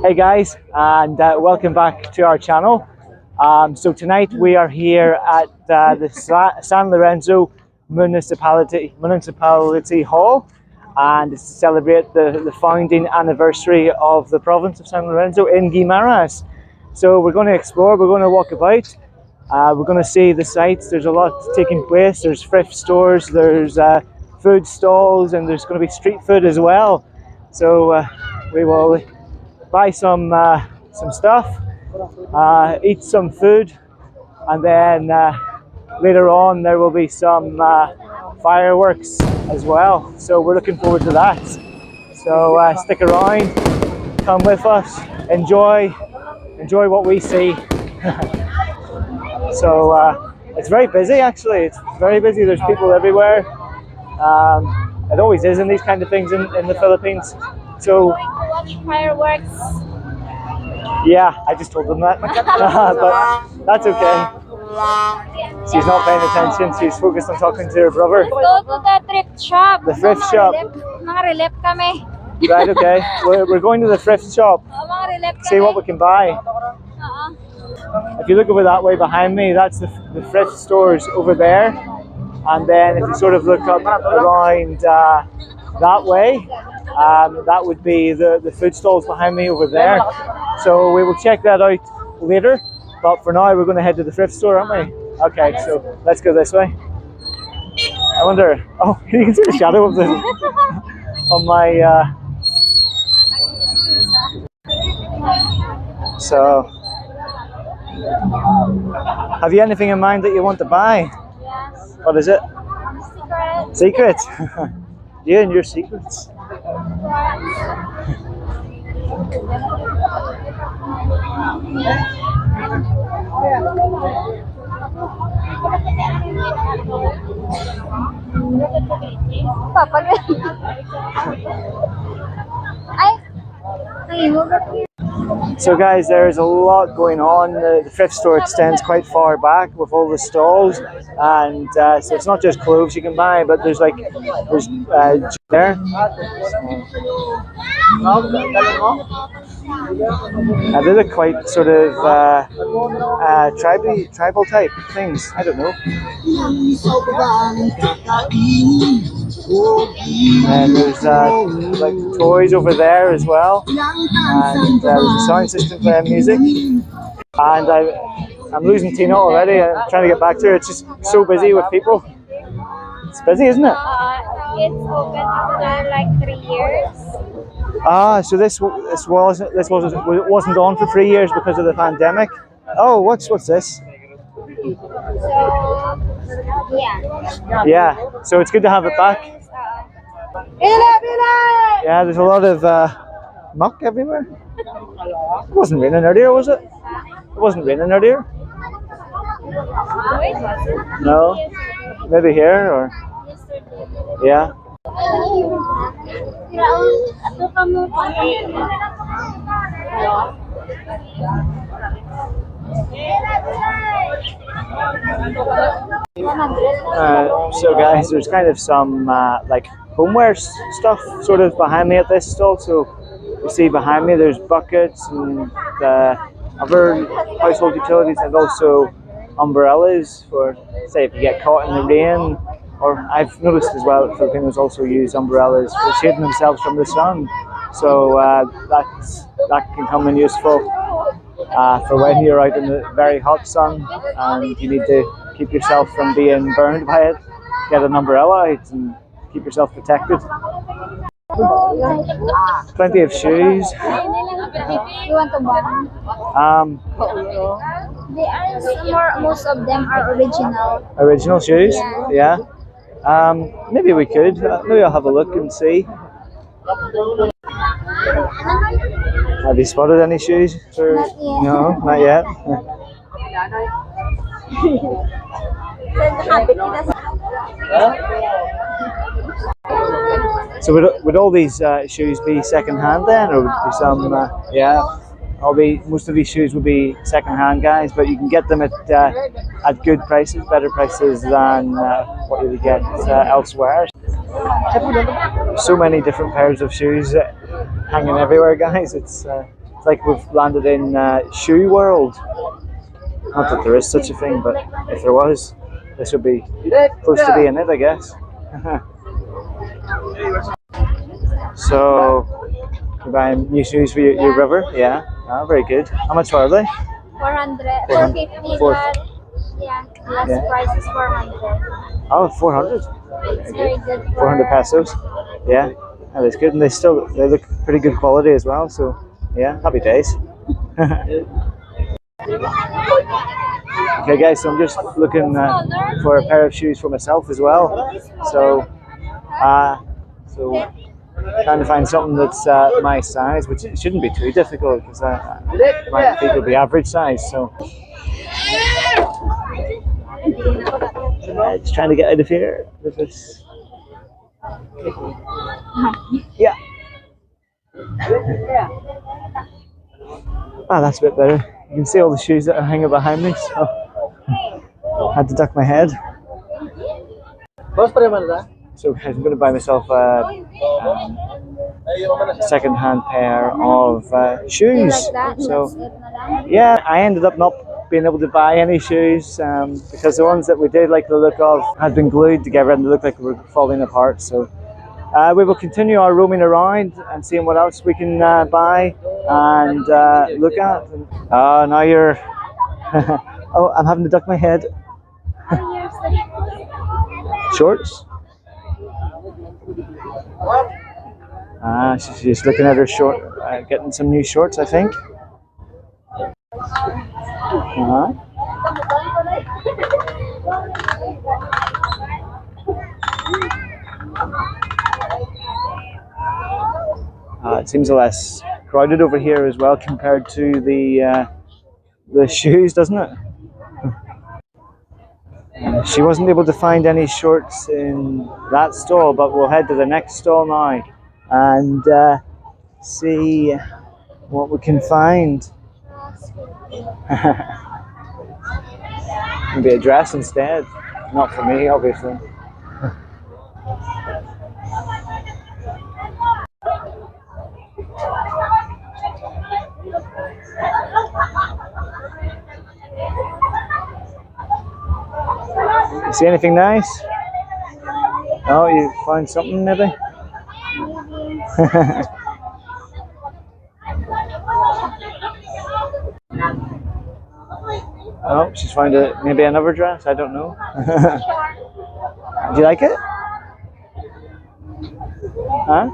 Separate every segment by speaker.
Speaker 1: Hey guys, and welcome back to our channel. So tonight we are here at the San Lorenzo Municipality Hall, and it's to celebrate the founding anniversary of the province of San Lorenzo in Guimaras. So we're going to explore, we're going to walk about, we're going to see the sights. There's a lot taking place. There's thrift stores, there's food stalls, and there's going to be street food as well. So we will buy some stuff, eat some food, and then later on there will be some fireworks as well. So we're looking forward to that. So stick around, come with us, enjoy what we see. So it's very busy actually. It's very busy. There's people everywhere. It always is in these kind of things in the Philippines. So
Speaker 2: watch fireworks.
Speaker 1: Yeah, I just told them that. But that's okay. She's not paying attention. She's focused on talking to her brother.
Speaker 2: Go to the thrift shop.
Speaker 1: The thrift shop.
Speaker 2: Mga relief kami.
Speaker 1: Right, okay. We're going to the thrift shop.
Speaker 2: Mga relief kami.
Speaker 1: See what we can buy. If you look over that way behind me, that's the thrift stores over there. And then if you sort of look up around that way, that would be the food stalls behind me over there. So we will check that out later. But for now, we're going to head to the thrift store, aren't we? Okay, so let's go this way. I wonder. Oh, you can see the shadow of the on my. So, have you anything in mind that you want to buy?
Speaker 2: Yes.
Speaker 1: What is it?
Speaker 2: Secret.
Speaker 1: Secret. You and your secrets. So guys, there's a lot going on. The thrift store extends quite far back with all the stalls, and so it's not just clothes you can buy, but there's there. They look quite sort of tribal type things. I don't know. And there's like toys over there as well, and there's a sound system playing music. And I'm losing Tina already. I'm trying to get back to her. It's just so busy with people. It's busy, isn't it?
Speaker 2: It's open after like 3 years.
Speaker 1: So this wasn't on for 3 years because of the pandemic. Oh, what's this?
Speaker 2: So yeah.
Speaker 1: Yeah. So it's good to have it back. Yeah, there's a lot of muck everywhere. It wasn't raining earlier, was it? It wasn't raining earlier. No. Maybe here or. Yeah. So guys, there's kind of some like homeware stuff sort of behind me at this stall. So you see behind me there's buckets and other household utilities, and also umbrellas for, say, if you get caught in the rain. Or I've noticed as well that Filipinos also use umbrellas for shading themselves from the sun. So that can come in useful for when you're out in the very hot sun and you need to keep yourself from being burned by it. Get an umbrella out and keep yourself protected. Plenty of shoes.
Speaker 2: You want to buy? Most of them are original.
Speaker 1: Original shoes?
Speaker 2: Yeah.
Speaker 1: Maybe we could. Maybe I'll have a look and see. Have you spotted any shoes?
Speaker 2: Not yet.
Speaker 1: No, not yet. So would all these shoes be second hand then, or would it be some? Yeah, most of these shoes would be second hand, guys. But you can get them at good prices, better prices than what you would get elsewhere. So many different pairs of shoes hanging everywhere, guys. It's It's like we've landed in Shoe World. Not that there is such a thing, but if there was, this would be close to being it, I guess. So, you're buying new shoes for your river? Yeah. Oh, very good. How much are they?
Speaker 2: 400, 450,
Speaker 1: Four-
Speaker 2: but yeah, last
Speaker 1: Yeah.
Speaker 2: price is 400.
Speaker 1: Oh, 400.
Speaker 2: It's very good for
Speaker 1: 400 pesos. Yeah, that is good, and they look pretty good quality as well. So, yeah, happy days. Okay, guys, so I'm just looking for a pair of shoes for myself as well. So, trying to find something that's my size, which it shouldn't be too difficult because my feet will be average size. So, just trying to get out of here with this. Yeah. Ah, that's a bit better. You can see all the shoes that are hanging behind me, so I had to duck my head. So I'm going to buy myself a second-hand pair of shoes.
Speaker 2: like that.
Speaker 1: So
Speaker 2: That's it na lang.
Speaker 1: yeah, I ended up not being able to buy any shoes because the ones that we did like the look of had been glued together and they looked like they were falling apart. So we will continue our roaming around and seeing what else we can buy and look at. Now you're... oh, I'm having to duck my head. Shorts? She's just looking at her short, getting some new shorts, I think. It seems less crowded over here as well compared to the shoes, doesn't it? She wasn't able to find any shorts in that stall, but we'll head to the next stall now and see what we can find. Maybe a dress instead. Not for me, obviously. You see anything nice? Oh, you found something maybe? Oh, she's found maybe another dress. I don't know. Do you like it? Huh?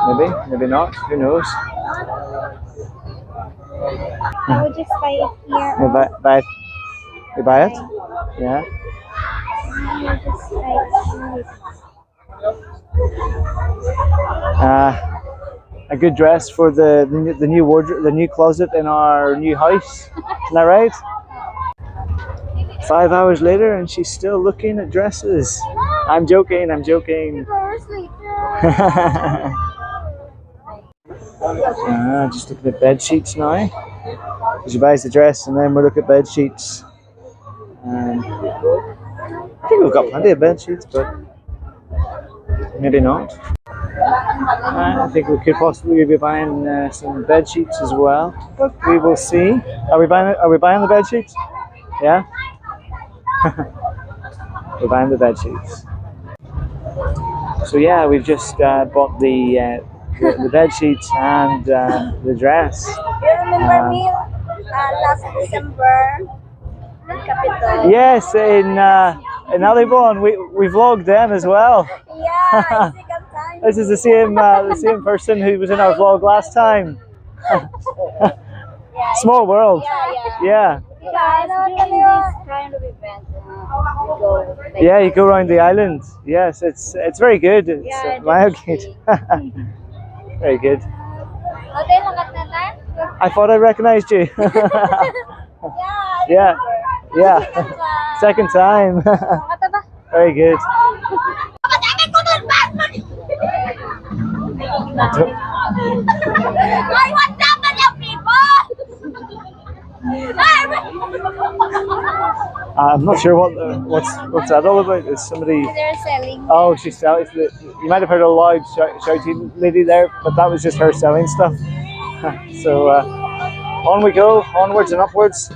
Speaker 1: Maybe, maybe not. Who knows?
Speaker 2: I would just buy it here.
Speaker 1: You buy it? You buy it? Yeah.
Speaker 2: I would just buy it.
Speaker 1: A good dress for the new wardrobe, the new closet in our new house. Isn't that right? 5 hours later and she's still looking at dresses. I'm joking, I'm joking.
Speaker 2: 2 hours later.
Speaker 1: Just looking at bed sheets now. She buys the dress and then we'll look at bed sheets. I think we've got plenty of bed sheets, but maybe not. I think we could possibly be buying some bed sheets as well, but we will see. Are we buying the bed sheets? Yeah. We're buying the bed sheets. So yeah, we've just bought the bed sheets and the dress.
Speaker 2: You remember me last December in Capitol?
Speaker 1: Yes, in Alibon, we vlogged then as well.
Speaker 2: Yeah, second time.
Speaker 1: This is the same person who was in our vlog last time. Small world. Yeah. Yeah, you go around the island. Yes, it's very good. It's Mayagit. Very good. I thought I recognized you. Yeah. Yeah. Second time. Very good. I'm not sure what's that all about. Is somebody?
Speaker 2: They're selling.
Speaker 1: Oh, she's selling. You might have heard a loud shouting lady there, but that was just her selling stuff. So on we go, onwards and upwards.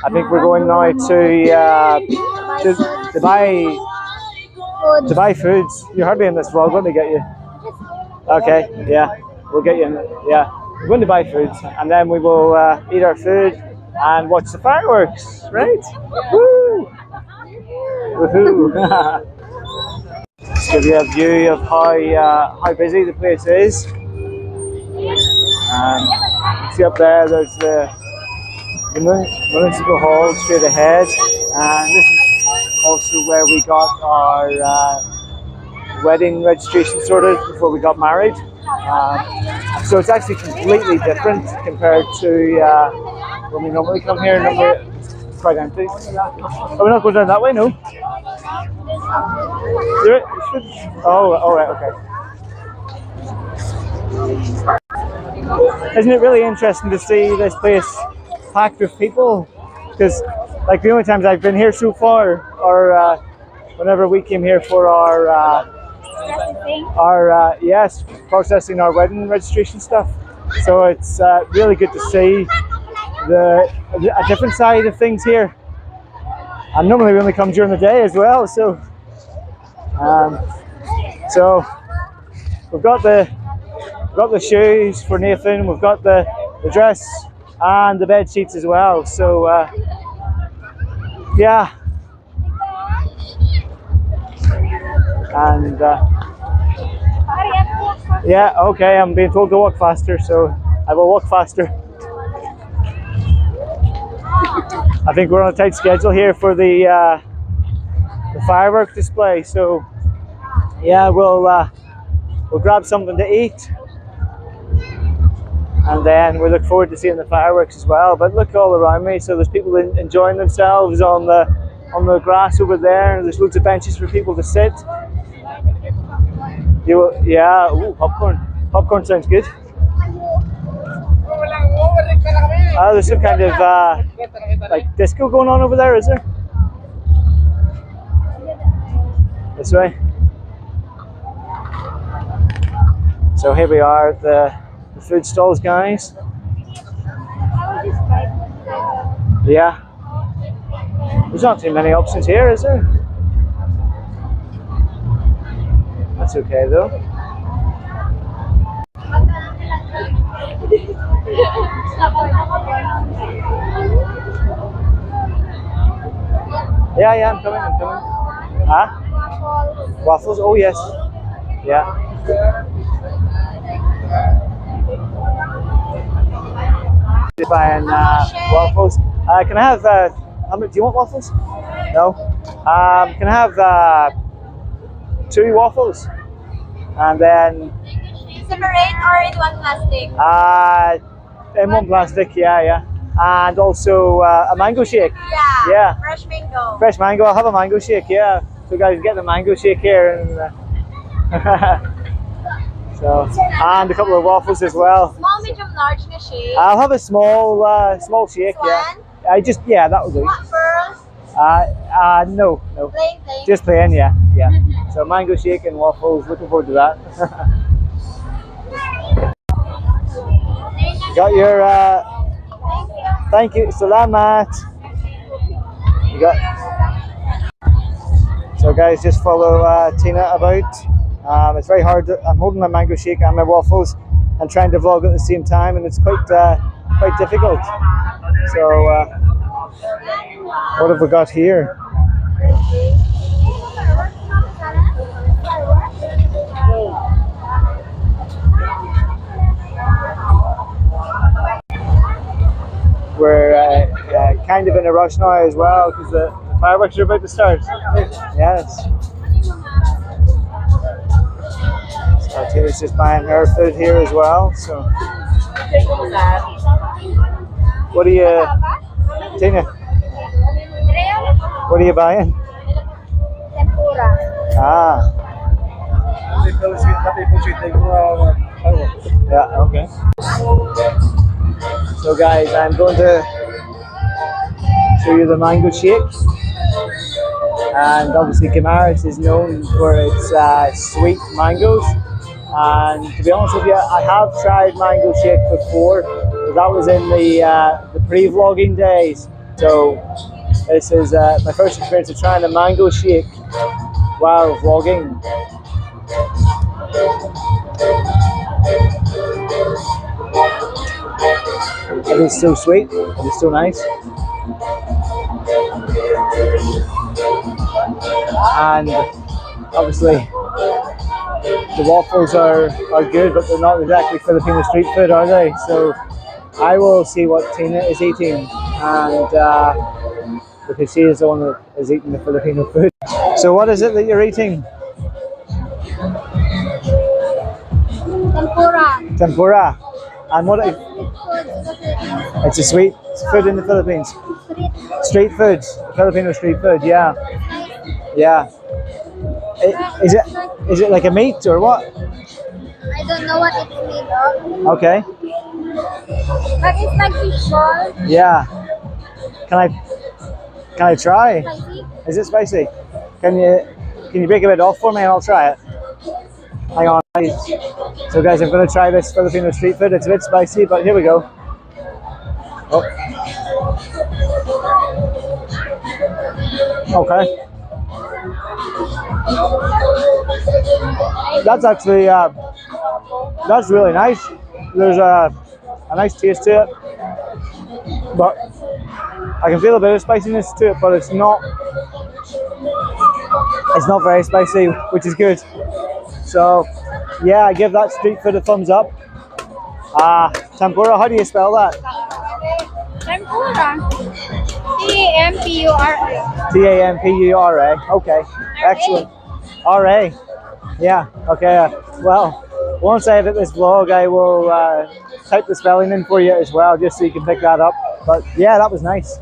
Speaker 1: I think we're going now to buy foods. You're hardly in this vlog. Let me get you. Okay, yeah, we'll get you in. Yeah, we're going to buy foods, and then we will eat our food and watch the fireworks. Right? Woo! Woohoo! Just give you a view of how busy the place is. See up there, there's the municipal hall straight ahead, and this is also where we got our wedding registration sorted before we got married. So it's actually completely different compared to when we normally come here. Normally it's quite empty. Are we not going down that way? No. Oh, right, okay. Isn't it really interesting to see this place packed with people? Because like the only times I've been here so far are whenever we came here for our yes, processing our wedding registration stuff. So it's really good to see a different side of things here. And normally we only come during the day as well. So we've got the shoes for Nathan. We've got the dress and the bed sheets as well. So yeah. And yeah, okay, I'm being told to walk faster, so I will walk faster. I think we're on a tight schedule here for the firework display, so yeah, we'll grab something to eat, and then we look forward to seeing the fireworks as well. But look all around me, so there's people enjoying themselves on the grass over there, and there's loads of benches for people to sit. Yeah, ooh, popcorn. Popcorn sounds good. There's some kind of like disco going on over there, is there? This way. So here we are at the food stalls, guys. Yeah. There's not too many options here, is there? That's okay though. Yeah, I'm coming. Huh? Waffles? Oh yes. Yeah. Just buying waffles. Can I have how many? Do you want waffles? No. Can I have 2 waffles? And then
Speaker 2: Separate or in one plastic?
Speaker 1: In one plastic, yeah. And also a mango shake.
Speaker 2: Yeah. Fresh mango.
Speaker 1: Fresh mango. I'll have a mango shake, yeah. So guys, get the mango shake here, and so, and a couple of waffles as well.
Speaker 2: Small, medium, large na shake.
Speaker 1: I'll have a small shake, yeah. That will do.
Speaker 2: What pearls?
Speaker 1: No.
Speaker 2: Plain.
Speaker 1: Just plain, yeah. So mango shake and waffles. Looking forward to that. Got your thank you, salamat. You got. So guys, just follow Tina about. It's very hard. I'm holding my mango shake and my waffles and trying to vlog at the same time, and it's quite difficult. So what have we got here? We're kind of in a rush now as well because the fireworks are about to start. Yes. So Tina's just buying her food here as well. So what are you, Tina? What are you buying?
Speaker 2: Tempura.
Speaker 1: Yeah, okay. So guys, I'm going to show you the mango shake. And obviously Guimaras is known for its sweet mangoes. And to be honest with you, I have tried mango shake before, but that was in the pre-vlogging days. So this is my first experience of trying a mango shake while vlogging. It is so sweet. It is so nice. And obviously the waffles are good, but they're not exactly Filipino street food, are they? So I will see what Tina is eating, and because she is the one that is eating the Filipino food. So what is it that you're eating?
Speaker 2: Tempura.
Speaker 1: Tempura. And what? It's a sweet food in the Philippines. Street food, Filipino street food. Yeah, yeah. Is it like a meat or what?
Speaker 2: I don't know what it's made of.
Speaker 1: Okay.
Speaker 2: But it's like fish ball.
Speaker 1: Yeah. Can I try?
Speaker 2: Spicy.
Speaker 1: Is it spicy? Can you break a bit off for me and I'll try it? Hang on. So guys, I'm going to try this Filipino street food. It's a bit spicy, but here we go. Oh. Okay. That's actually that's really nice. There's a nice taste to it, but I can feel a bit of spiciness to it, but it's not very spicy, which is good. So yeah, I give that street food a thumbs up. Tempura, how do you spell that?
Speaker 2: Tempura. T-A-M-P-U-R-A.
Speaker 1: T-A-M-P-U-R-A. Okay, excellent. R-A. Yeah, okay. Well, once I edit this vlog, I will type the spelling in for you as well, just so you can pick that up. But yeah, that was nice.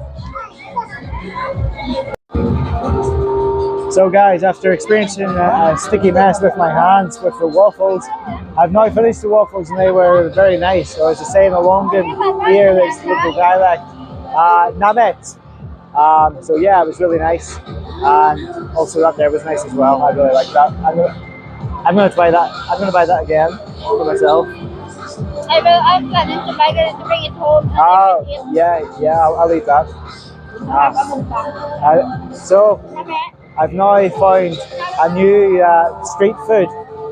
Speaker 1: So guys, after experiencing a sticky mess with my hands with the waffles, I've now finished the waffles and they were very nice. So as I say in Olongan here, it's local dialect, namet. So yeah, it was really nice, and also that there was nice as well. I really like that. I'm gonna try that. I'm gonna buy that again for myself.
Speaker 2: I'm planning to buy it to bring it home.
Speaker 1: Yeah, I'll eat that. So I've now found a new street food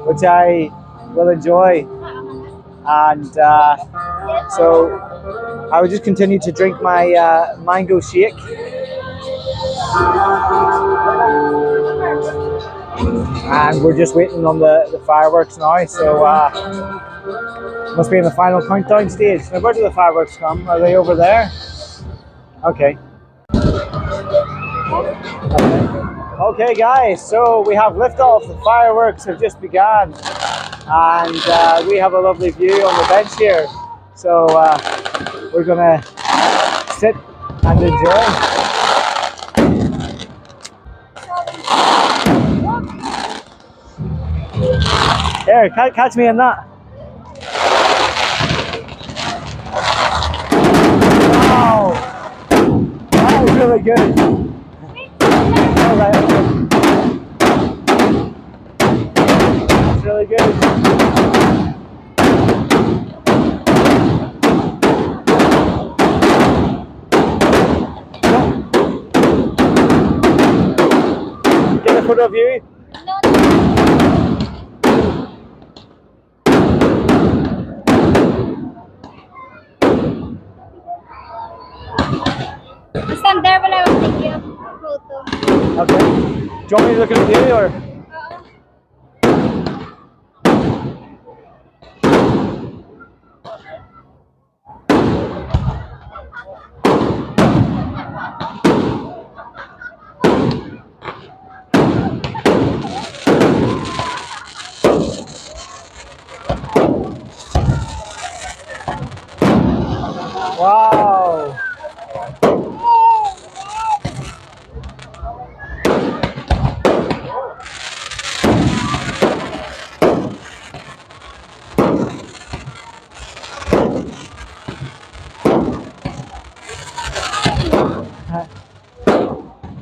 Speaker 1: which I will enjoy, and so I will just continue to drink my mango shake. And we're just waiting on the fireworks now, so must be in the final countdown stage. Now where do the fireworks come? Are they over there? Okay. Okay guys, so we have liftoff. The fireworks have just begun, and we have a lovely view on the bench here. So we're gonna sit and enjoy. Here, catch me in that. Wow, that was really good. All right, that's really good. Get a photo of you.
Speaker 2: Stand there while I will take you a photo.
Speaker 1: Okay. Do you want me to look at the video or? Wow.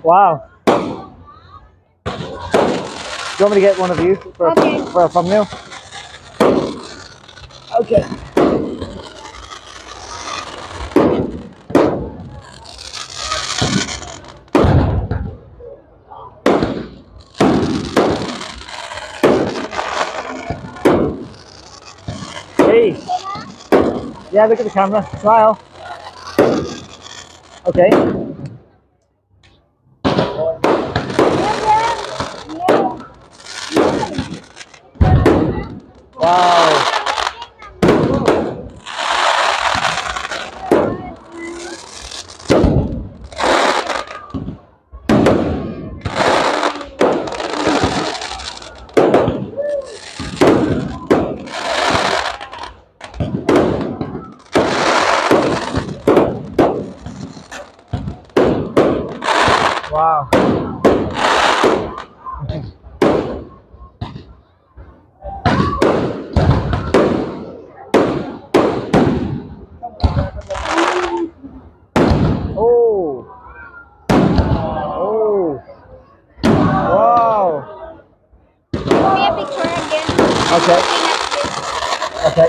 Speaker 1: Wow. Do you want me to get one of you for,
Speaker 2: Okay.
Speaker 1: for a thumbnail? Okay. Hey. Yeah, look at the camera. Smile. Okay. Wow. Wow. Oh. Oh. Wow.
Speaker 2: Give me a picture again.
Speaker 1: Okay. Okay.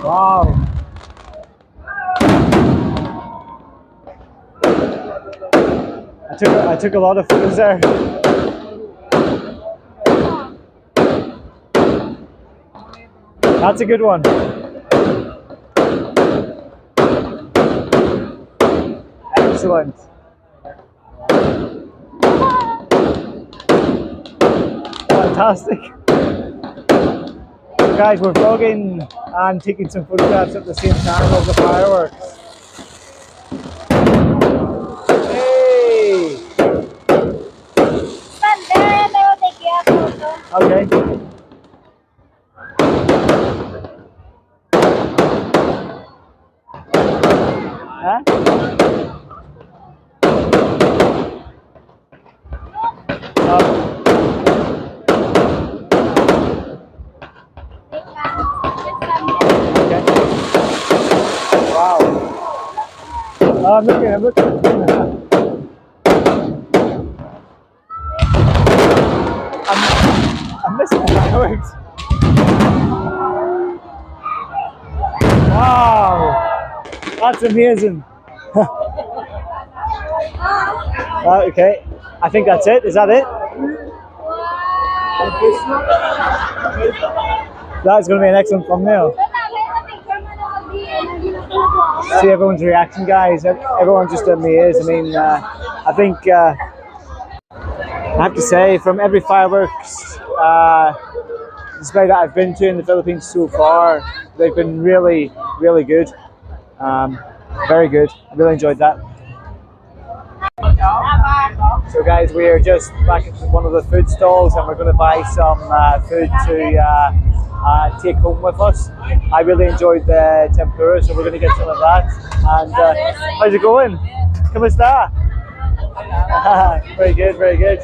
Speaker 1: Wow. I took a lot of photos there. That's a good one. Excellent. Fantastic. Guys, we're vlogging and taking some photographs at the same time of the fireworks. Hey!
Speaker 2: Stand there and I will take you a photo.
Speaker 1: Okay. Huh? Okay. Wow. I'm looking. I'm missing the fireworks. Wow. That's amazing. Okay. I think that's it. Is that it? That's going to be an excellent thumbnail. See everyone's reaction, guys. Everyone's just amazed. I mean, I think I have to say, from every fireworks display that I've been to in the Philippines so far, they've been really, really good. Very good. I really enjoyed that. So guys, we are just back at one of the food stalls and we're going to buy some food to take home with us. I really enjoyed the tempura, so we're going to get some of that. And how's it going? ¿Cómo está? Very good, very good.